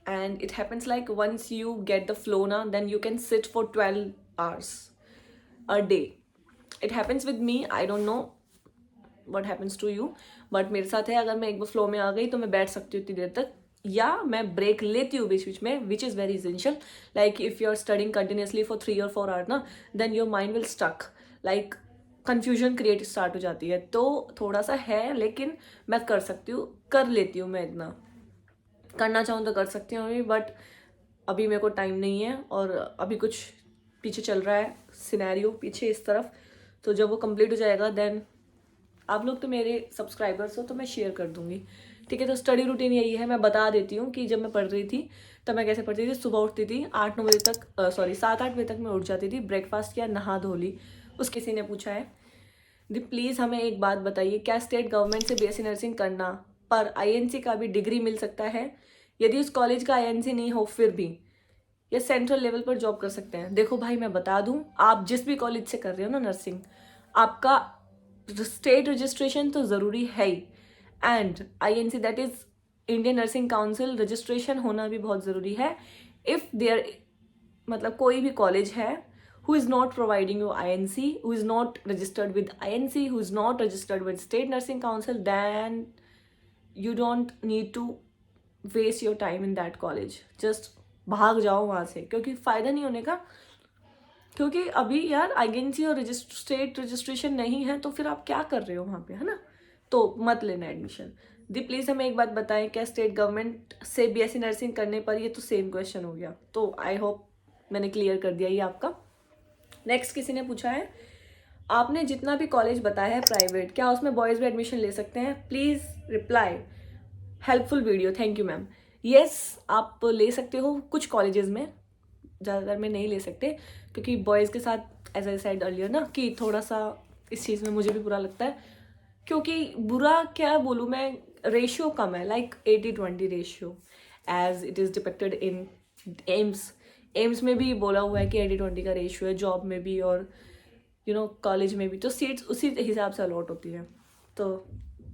and it happens like once you get the flow now, then you can sit for 12 hours a day. It happens with me, I don't know what happens to you, but मेरे साथ है, अगर मैं एक बार flow में आ गई तो मैं बैठ सकती हूँ इतनी देर तक, या मैं ब्रेक लेती हूँ बीच बीच में, which is very essential. Like if you are studying continuously for 3 or 4 hours ना, then your mind will stuck, like confusion create start हो जाती है. तो थोड़ा सा है, लेकिन मैं कर सकती हूँ, कर लेती हूँ, मैं इतना करना चाहूँ तो कर सकती हूँ अभी, बट अभी मेरे को टाइम नहीं है, और अभी कुछ पीछे चल रहा है सिनेरियो पीछे इस तरफ. तो जब वो कंप्लीट हो जाएगा, देन आप लोग तो मेरे सब्सक्राइबर्स हो, तो मैं शेयर कर दूंगी. ठीक है, तो स्टडी रूटीन यही है. मैं बता देती हूँ कि जब मैं पढ़ रही थी तब मैं कैसे पढ़ती थी. सुबह उठती थी 8-9 बजे तक, 7-8 बजे तक मैं उठ जाती थी, ब्रेकफास्ट किया, नहा धो ली. उस किसी ने पूछा है, दी प्लीज़ हमें एक बात बताइए, क्या स्टेट गवर्नमेंट से बीएससी नर्सिंग करना पर आईएनसी का भी डिग्री मिल सकता है? यदि उस कॉलेज का आईएनसी नहीं हो फिर भी, या सेंट्रल लेवल पर जॉब कर सकते हैं? देखो भाई, मैं बता दूं, आप जिस भी कॉलेज से कर रहे हो ना नर्सिंग, आपका स्टेट रजिस्ट्रेशन तो ज़रूरी है ही, and INC that is Indian nursing council registration होना भी बहुत ज़रूरी है. इफ़ देयर, मतलब कोई भी कॉलेज है who is not providing you INC, who is not registered with INC, who is not registered with State Nursing Council, then you don't need to waste your time in that college. Just भाग जाओ वहाँ से, क्योंकि फ़ायदा नहीं होने का. क्योंकि अभी यार आईएनसी और स्टेट रजिस्ट्रेशन नहीं है, तो फिर आप क्या कर रहे हो वहाँ पे, है ना? तो मत लेना एडमिशन. दी प्लीज़ हमें एक बात बताएं, क्या स्टेट गवर्नमेंट से बीएससी नर्सिंग करने पर, ये तो सेम क्वेश्चन हो गया, तो आई होप मैंने क्लियर कर दिया ये आपका. नेक्स्ट किसी ने पूछा है, आपने जितना भी कॉलेज बताया है प्राइवेट, क्या उसमें बॉयज़ भी एडमिशन ले सकते हैं? Please reply. Helpful video, thank you ma'am. Yes, आप ले सकते हो कुछ कॉलेजेस में, ज़्यादातर में नहीं ले सकते, क्योंकि बॉयज़ के साथ एज आई सेड अर्लियर ना, कि थोड़ा सा इस चीज़ में मुझे भी बुरा लगता है. क्योंकि बुरा क्या बोलूँ मैं, रेशियो कम है, like 80-20 ratio, as it is depicted in AIIMS. AIIMS में भी बोला हुआ है कि 80-20 का रेशियो है, जॉब में भी और कॉलेज में भी. तो सीट्स उसी हिसाब से अलॉट होती है. तो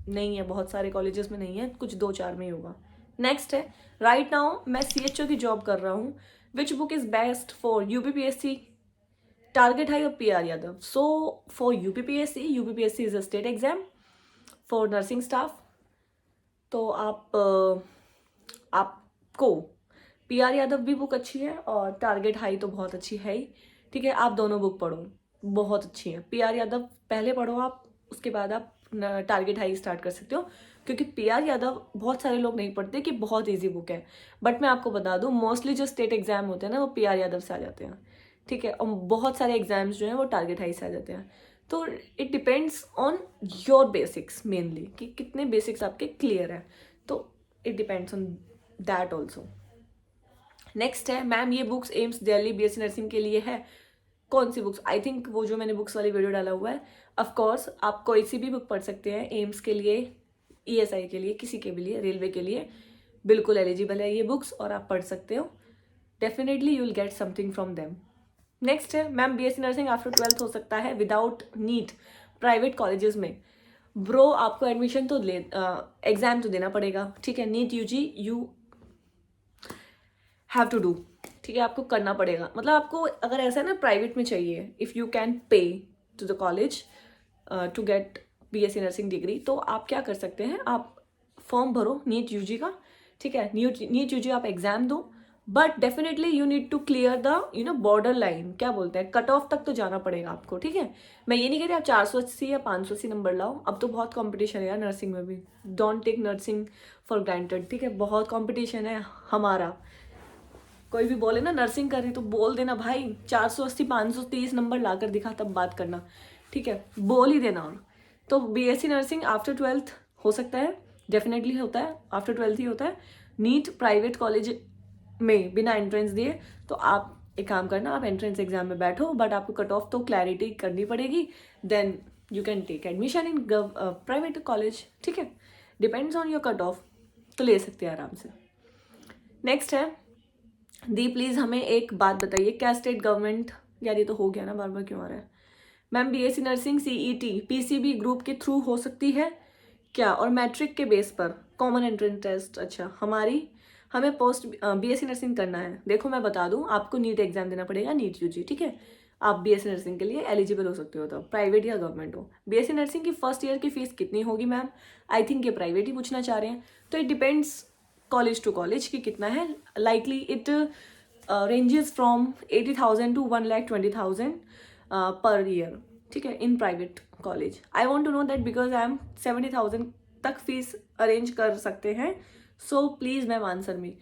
नहीं है, बहुत सारे कॉलेजेस में नहीं है, कुछ 2-4 में ही होगा. नेक्स्ट है, राइट नाउ मैं CHO की जॉब कर रहा हूँ, which book is best for UPPSC, target high और PR Yadav? So for UPPSC is a state exam for nursing staff. तो आपको PR यादव भी बुक अच्छी है, और टारगेट हाई तो बहुत अच्छी है ही. ठीक है, आप दोनों बुक पढ़ो, बहुत अच्छी है. PR यादव पहले पढ़ो आप, उसके बाद आप टारगेट हाई स्टार्ट कर सकते हो, क्योंकि PR यादव बहुत सारे लोग नहीं पढ़ते कि बहुत ईजी बुक है, बट मैं आपको बता दूं, मोस्टली जो स्टेट एग्जाम होते हैं ना, वो PR यादव से आ जाते हैं. ठीक है, और बहुत सारे एग्जाम्स जो हैं वो टारगेट हाई से आ जाते हैं. तो it depends on your basics mainly, कि कितने बेसिक्स आपके क्लियर हैं. तो it depends on that also. Next है, मैम ये books AIIMS Delhi BSc nursing के लिए है? कौन सी बुक्स? आई थिंक वो जो मैंने बुक्स वाली वीडियो डाला हुआ है. ऑफकोर्स आप कोई सी भी बुक पढ़ सकते हैं, एम्स के लिए, ESI के लिए, किसी के भी लिए, रेलवे के लिए बिल्कुल एलिजिबल है ये बुक्स, और आप पढ़ सकते हो. Definitely you will get something from them. Next है, ma'am BSc nursing after 12th हो सकता है विदाउट नीट प्राइवेट कॉलेजेस में? ब्रो, आपको एडमिशन तो एग्जाम तो देना पड़ेगा. ठीक है, NEET UG you have to do. ठीक है, आपको करना पड़ेगा. मतलब आपको अगर ऐसा है ना, प्राइवेट में चाहिए, if you can pay to the college to get BSc nursing degree, तो आप क्या कर सकते हैं, आप फॉर्म भरो नीट UG का. ठीक है, नीट UG आप एग्जाम दो, but definitely you need to clear the border line, क्या बोलते हैं, कट ऑफ तक तो जाना पड़ेगा आपको. ठीक है, मैं ये नहीं कह रही आप 480 या 580 नंबर लाओ, अब तो बहुत कंपटीशन है यार नर्सिंग में भी. Don't take nursing for granted. ठीक है, बहुत कंपटीशन है हमारा. कोई भी बोले ना नर्सिंग कर रही, तो बोल देना भाई 480 530 नंबर ला कर दिखा, तब बात करना. ठीक है, बोल ही देना. तो BSc नर्सिंग आफ्टर 12th हो सकता है, डेफिनेटली होता है, आफ्टर 12th ही होता है. नीट प्राइवेट कॉलेज में बिना एंट्रेंस दिए, तो आप एक काम करना, आप एंट्रेंस एग्जाम में बैठो, बट आपको कट ऑफ तो क्लैरिटी करनी पड़ेगी, then you can take admission in private college. ठीक है, depends on your cut off, तो ले सकते हैं आराम से. नेक्स्ट है, दी प्लीज़ हमें एक बात बताइए, क्या स्टेट गवर्नमेंट, यार ये तो हो गया ना, बार बार क्यों आ रहा है. Ma'am BSc nursing CET PCB group के थ्रू हो सकती है क्या, और मैट्रिक के बेस पर कॉमन एंट्रेंस टेस्ट? अच्छा, हमें पोस्ट बीएससी नर्सिंग करना है, देखो मैं बता दूं, आपको नीट एग्जाम देना पड़ेगा, नीट यूजी, ठीक है। आप बीएससी नर्सिंग के लिए एलिजिबल हो सकते हो, तो प्राइवेट या गवर्नमेंट हो। बीएससी नर्सिंग की फर्स्ट ईयर की फीस कितनी होगी मैम? आई थिंक ये प्राइवेट ही पूछना चाह रहे हैं, तो it depends college to college कि कितना है। Likely it ranges from 80,000 to 1,20,000 per year, ठीक है, in private college. I want to know that because I am 70,000 तक फीस अरेंज कर सकते हैं, so please ma'am answer me.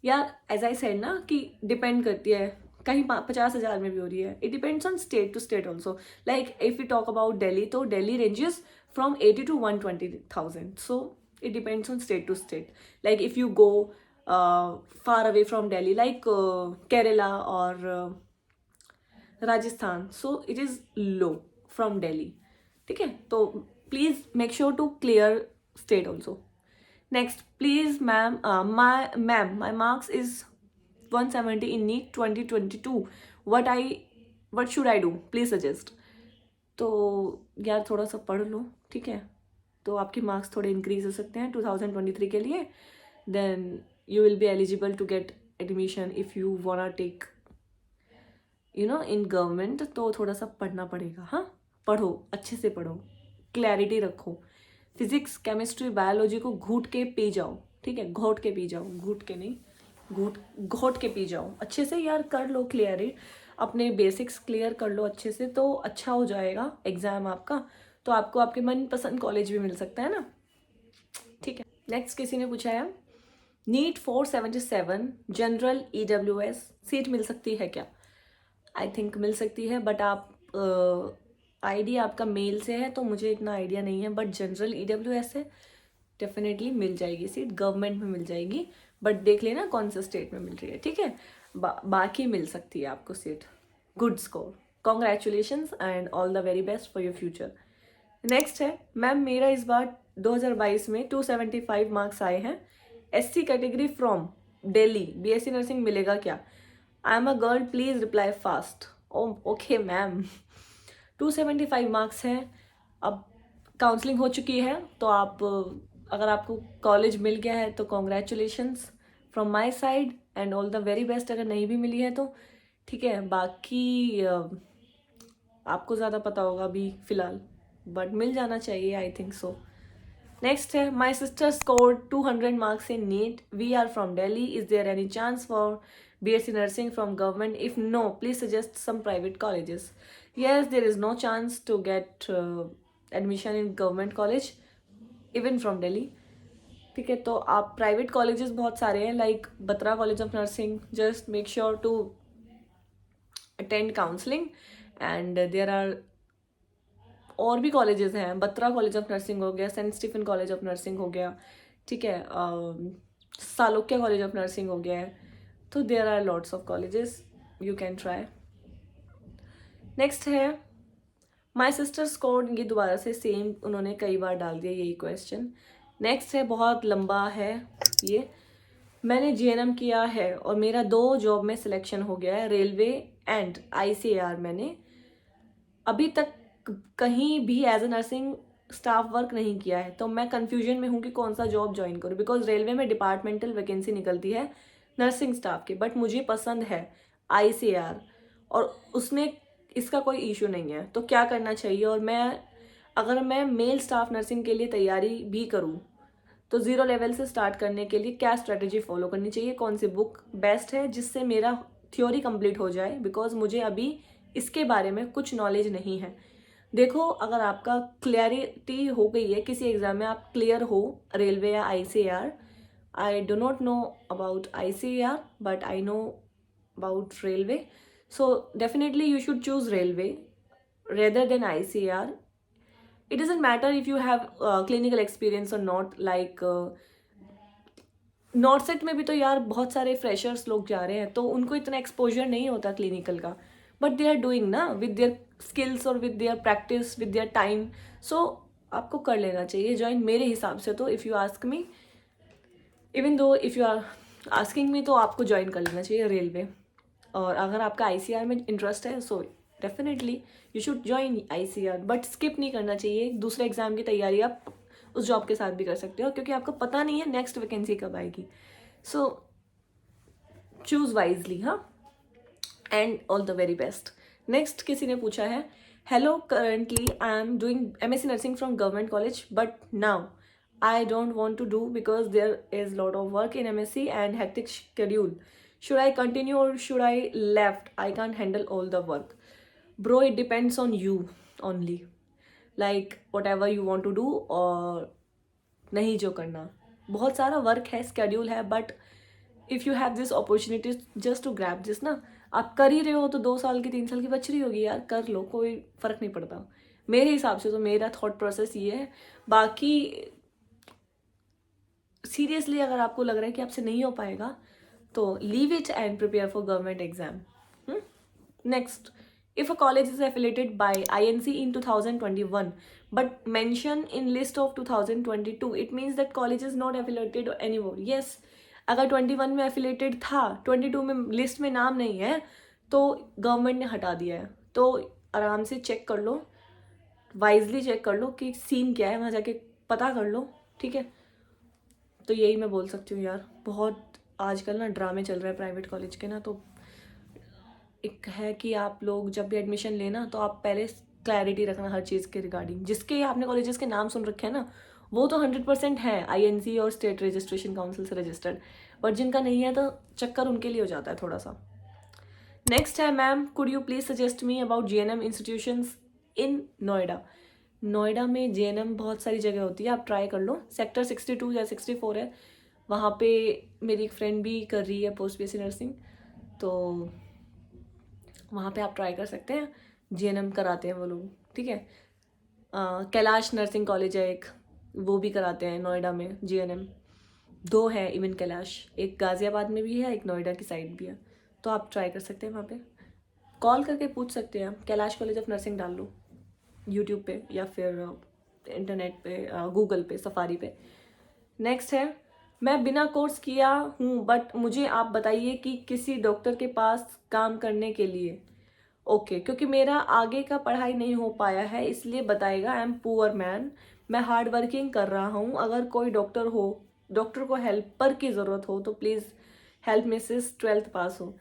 यार एज आई सेड ना कि डिपेंड करती है, कहीं 50,000 में भी हो रही है, it depends on state to state also. Like if you talk about Delhi, तो Delhi ranges from 80 to 120,000, so it depends on state to state. Like if you go far away from Delhi, like Kerala or Rajasthan, so it is low from Delhi, ठीक है। तो please make sure to clear state also. Next, please ma'am, my marks is 170 in NEET 2022. What should I do? Please suggest. तो यार थोड़ा सा पढ़ लो, ठीक है, तो आपके मार्क्स थोड़े इंक्रीज हो सकते हैं 2023 के लिए। Then you will be eligible to get admission if you wanna take in government. तो थोड़ा सा पढ़ना पड़ेगा, हाँ, पढ़ो, अच्छे से पढ़ो, क्लैरिटी रखो। फिजिक्स, केमिस्ट्री, बायोलॉजी को घूट के पी जाओ, ठीक है, घोट के पी जाओ, घूट के नहीं, घोट के पी जाओ, अच्छे से यार कर लो क्लियर, अपने बेसिक्स क्लियर कर लो अच्छे से, तो अच्छा हो जाएगा एग्ज़ाम आपका, तो आपको आपके मनपसंद कॉलेज भी मिल सकता है ना, ठीक है। नेक्स्ट किसी ने पूछा है नीट 477 जनरल EWS सीट मिल सकती है क्या? आई थिंक मिल सकती है, बट आप आईडी आपका मेल से है तो मुझे इतना आइडिया नहीं है, बट जनरल EWS है, डेफिनेटली मिल जाएगी सीट, गवर्नमेंट में मिल जाएगी, बट देख लेना कौन सा स्टेट में मिल रही है, ठीक है। बाकी मिल सकती है आपको seat. Good score, congratulations and all the very best for your future. Next है मैम, मेरा इस बार 2022 में 275 मार्क्स आए हैं, SC category from Delhi, BSc nursing मिलेगा क्या? I am a girl, please reply fast. Okay ma'am, 275 marks हैं, अब काउंसलिंग हो चुकी है, तो आप अगर आपको कॉलेज मिल गया है तो congratulations from my side and all the very best. अगर नहीं भी मिली है तो ठीक है, बाकी आपको ज़्यादा पता होगा अभी फ़िलहाल, बट मिल जाना चाहिए, आई थिंक सो। नेक्स्ट है my sister scored 200 marks in NEET, we are from Delhi, is there any chance for BSc nursing from government? If no, please suggest some private colleges. Yes, there is no chance to get admission in government college even from Delhi, ठीक है। तो आप private colleges बहुत सारे हैं, like Batra college of nursing, just make sure to attend counselling, and there are और भी colleges हैं, बत्रा कॉलेज ऑफ नर्सिंग हो गया, saint Stephen college of nursing हो गया, ठीक है, सालोक्या कॉलेज ऑफ नर्सिंग हो गया है, तो there are lots of colleges, you can try. Next है माई सिस्टर स्कोर्ड, ये दोबारा से सेम उन्होंने कई बार डाल दिया यही क्वेश्चन। नेक्स्ट है, बहुत लंबा है ये, मैंने GNM किया है और मेरा 2 जॉब में सिलेक्शन हो गया है, रेलवे एंड ICAR। मैंने अभी तक कहीं भी as a nursing staff work नहीं किया है, तो मैं कंफ्यूजन में हूँ कि कौन सा जॉब ज्वाइन करूँ, बिकॉज रेलवे में डिपार्टमेंटल वैकेंसी निकलती है नर्सिंग स्टाफ की, बट मुझे पसंद है ICAR और उसमें इसका कोई इशू नहीं है, तो क्या करना चाहिए? और अगर मैं मेल स्टाफ नर्सिंग के लिए तैयारी भी करूँ तो 0 लेवल से स्टार्ट करने के लिए क्या स्ट्रेटजी फॉलो करनी चाहिए, कौन सी बुक बेस्ट है जिससे मेरा थ्योरी कंप्लीट हो जाए, बिकॉज मुझे अभी इसके बारे में कुछ नॉलेज नहीं है। देखो, अगर आपका क्लैरिटी हो गई है किसी एग्जाम में, आप क्लियर हो रेलवे या ICAR, I do not know about ICAR but I know about railway, so definitely you should choose railway rather than ICAR. It doesn't matter if you have clinical experience or not, like north set में भी तो यार बहुत सारे freshers लोग जा रहे हैं, तो उनको इतना एक्सपोजर नहीं होता क्लिनिकल का, बट दे आर डूइंग ना विद देयर स्किल्स और with their practice with their time, so आपको कर लेना चाहिए ज्वाइन मेरे हिसाब से। तो if you ask me, even though if you are asking me, तो आपको ज्वाइन कर लेना चाहिए रेलवे। और अगर आपका ICAR में इंटरेस्ट है, so definitely you should join ICAR, but skip नहीं करना चाहिए। दूसरे एग्जाम की तैयारी आप उस जॉब के साथ भी कर सकते हो, क्योंकि आपको पता नहीं है नेक्स्ट वैकेंसी कब आएगी। सो चूज वाइजली, हाँ, and all the very best. Next किसी ने पूछा है, hello, currently I am doing MSc nursing from government college but now I don't want to do because there is lot of work in MSc and hectic schedule. Should I continue or should I left? I can't handle all the work. Bro, it depends on you only. Like whatever you want to do और नहीं जो करना, बहुत सारा work है, schedule है, but if you have this opportunity just to grab this ना, आप कर ही रहे हो तो 2 साल की 3 साल की बच रही होगी यार, कर लो, कोई फ़र्क नहीं पड़ता मेरे हिसाब से। तो मेरा थॉट प्रोसेस ये है। बाकी सीरियसली अगर आपको लग रहा है कि आपसे नहीं हो पाएगा तो leave it and prepare for government exam. Next, if a college is affiliated by INC in 2021 but mentioned in list of 2022, it means that college is not affiliated anymore. Yes, अगर 21 में affiliated था, 22 में list में नाम नहीं है तो government ने हटा दिया है। तो आराम से चेक कर लो, वाइजली चेक कर लो कि सीन क्या है, वहाँ जाके पता कर लो, ठीक है। तो यही मैं बोल सकती हूँ यार, बहुत आजकल ना ड्रामे चल रहे हैं प्राइवेट कॉलेज के ना। तो एक है कि आप लोग जब भी एडमिशन लेना तो आप पहले क्लैरिटी रखना हर चीज़ के रिगार्डिंग। जिसके आपने कॉलेजेस के नाम सुन रखे हैं ना, वो तो 100% है INC और स्टेट रजिस्ट्रेशन काउंसिल से रजिस्टर्ड, बट जिनका नहीं है तो चक्कर उनके लिए हो जाता है थोड़ा सा। नेक्स्ट है, ma'am could you please suggest me about JNM institutions इन नोएडा। नोएडा में JNM बहुत सारी जगह होती है, आप ट्राई कर लो। सेक्टर 62 या 64 है, वहाँ पे मेरी एक फ्रेंड भी कर रही है पोस्ट BSc नर्सिंग, तो वहाँ पे आप ट्राई कर सकते हैं। JNM कराते हैं वो लोग, ठीक है। कैलाश नर्सिंग कॉलेज है एक, वो भी कराते हैं नोएडा में JNM। 2 है इवन कैलाश, एक गाज़ियाबाद में भी है, एक नोएडा की साइड भी है। तो आप ट्राई कर सकते हैं, वहाँ पे कॉल करके पूछ सकते हैं। कैलाश कॉलेज ऑफ नर्सिंग डाल लो यूट्यूब पे या फिर इंटरनेट पे, गूगल पे, सफारी पे। नेक्स्ट है, मैं बिना कोर्स किया हूँ बट मुझे आप बताइए कि किसी डॉक्टर के पास काम करने के लिए। ओके, क्योंकि मेरा आगे का पढ़ाई नहीं हो पाया है इसलिए बताएगा। आई एम पुअर मैन, मैं हार्ड वर्किंग कर रहा हूँ। अगर कोई डॉक्टर को हेल्पर की ज़रूरत हो तो प्लीज़ हेल्प मिसेस 12th पास हो।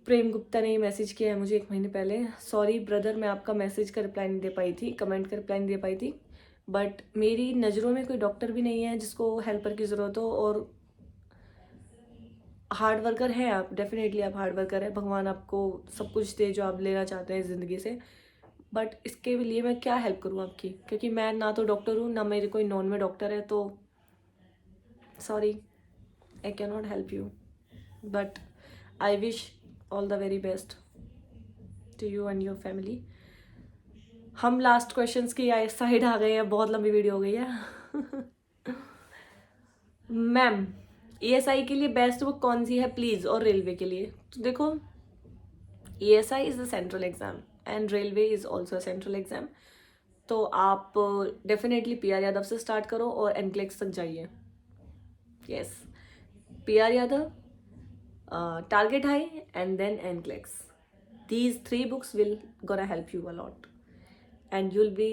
प्रेम गुप्ता ने मैसेज किया है मुझे 1 महीने पहले। सॉरी ब्रदर, मैं आपका मैसेज का रिप्लाई नहीं दे पाई थी, कमेंट का रिप्लाई नहीं दे पाई थी, बट मेरी नज़रों में कोई डॉक्टर भी नहीं है जिसको हेल्पर की ज़रूरत हो। और हार्ड वर्कर हैं आप, डेफिनेटली आप हार्ड वर्कर है, भगवान आपको सब कुछ दे जो आप लेना चाहते हैं ज़िंदगी से। बट इसके लिए मैं क्या हेल्प करूँ आपकी, क्योंकि मैं ना तो डॉक्टर हूँ ना मेरे कोई नॉन में डॉक्टर है। तो sorry, I can not help you, but I wish all the very best to you and your family. हम लास्ट क्वेश्चंस की साइड आ गए हैं, बहुत लंबी वीडियो हो गई है। मैम ESI के लिए बेस्ट बुक कौन सी है प्लीज़, और रेलवे के लिए? तो देखो, ESI is a central exam and railway is also a central exam. तो आप डेफिनेटली PR यादव से स्टार्ट करो और NCLEX तक जाइए। Yes, PR Yadav, target high and then NCLEX। These 3 books will gonna help you a lot and you'll be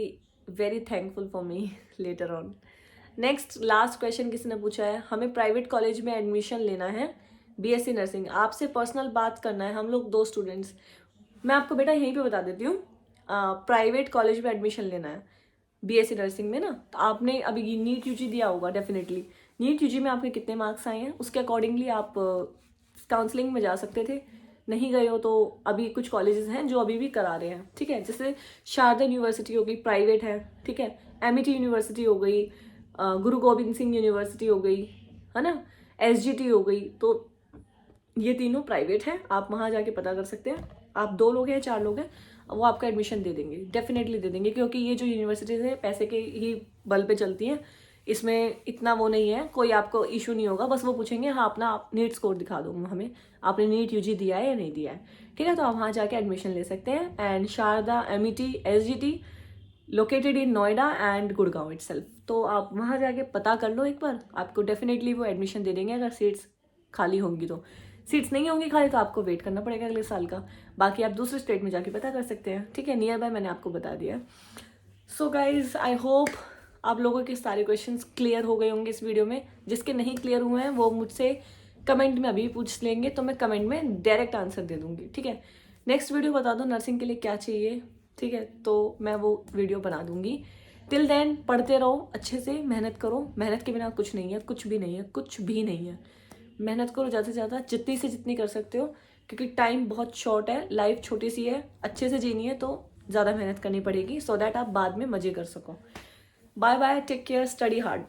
very thankful for me later on. Next last question किसी ने पूछा है, हमें प्राइवेट कॉलेज में एडमिशन लेना है BSc नर्सिंग, आपसे personal बात करना है, हम लोग 2 स्टूडेंट्स। मैं आपको बेटा यहीं पे बता देती हूँ, प्राइवेट कॉलेज में एडमिशन लेना है BSc नर्सिंग में ना, तो आपने अभी नीट UG दिया होगा डेफिनेटली। नीट UG में आपके कितने मार्क्स आए हैं उसके अकॉर्डिंगली आप काउंसलिंग में जा सकते थे। नहीं गए हो तो अभी कुछ कॉलेजेस हैं जो अभी भी करा रहे हैं, ठीक है। जैसे शारदा यूनिवर्सिटी हो गई, प्राइवेट है, ठीक है। MIT यूनिवर्सिटी हो गई, गुरु गोविंद सिंह यूनिवर्सिटी हो गई, है ना, SGT हो गई। तो ये तीनों प्राइवेट हैं, आप वहाँ जाके पता कर सकते हैं। आप 2 लोग हैं, 4 लोग हैं, वो आपका एडमिशन दे देंगे, डेफिनेटली दे देंगे, क्योंकि ये जो यूनिवर्सिटीज़ है पैसे के ही बल पे चलती हैं। इसमें इतना वो नहीं है, कोई आपको इशू नहीं होगा। बस वो पूछेंगे हाँ अपना आप नीट स्कोर दिखा दो हमें, आपने नीट UG दिया है या नहीं दिया है, ठीक है। तो आप वहाँ जाके एडमिशन ले सकते हैं। And Sharda, MIT, SGT located in Noida and Gurgaon itself. तो आप वहाँ जाके पता कर लो एक बार, आपको डेफिनेटली वो एडमिशन दे देंगे अगर सीट्स खाली होंगी। तो सीट्स नहीं होंगी खाली तो आपको वेट करना पड़ेगा अगले साल का। बाकी आप दूसरे स्टेट में जाके पता कर सकते हैं, ठीक है। नियर बाय मैंने आपको बता दिया। सो गाइज, आई होप आप लोगों के सारे क्वेश्चंस क्लियर हो गए होंगे इस वीडियो में। जिसके नहीं क्लियर हुए हैं वो मुझसे कमेंट में अभी पूछ लेंगे तो मैं कमेंट में डायरेक्ट आंसर दे दूंगी, ठीक है। नेक्स्ट वीडियो बता दो नर्सिंग के लिए क्या चाहिए, ठीक है, तो मैं वो वीडियो बना दूंगी। टिल देन पढ़ते रहो, अच्छे से मेहनत करो, मेहनत के बिना कुछ नहीं है, कुछ भी नहीं है, कुछ भी नहीं है। मेहनत करो ज़्यादा से ज़्यादा, जितनी से जितनी कर सकते हो, क्योंकि टाइम बहुत शॉर्ट है, लाइफ छोटी सी है, अच्छे से जीनी है तो ज़्यादा मेहनत करनी पड़ेगी, सो दैट आप बाद में मज़े कर सको। Bye bye, take care, study hard.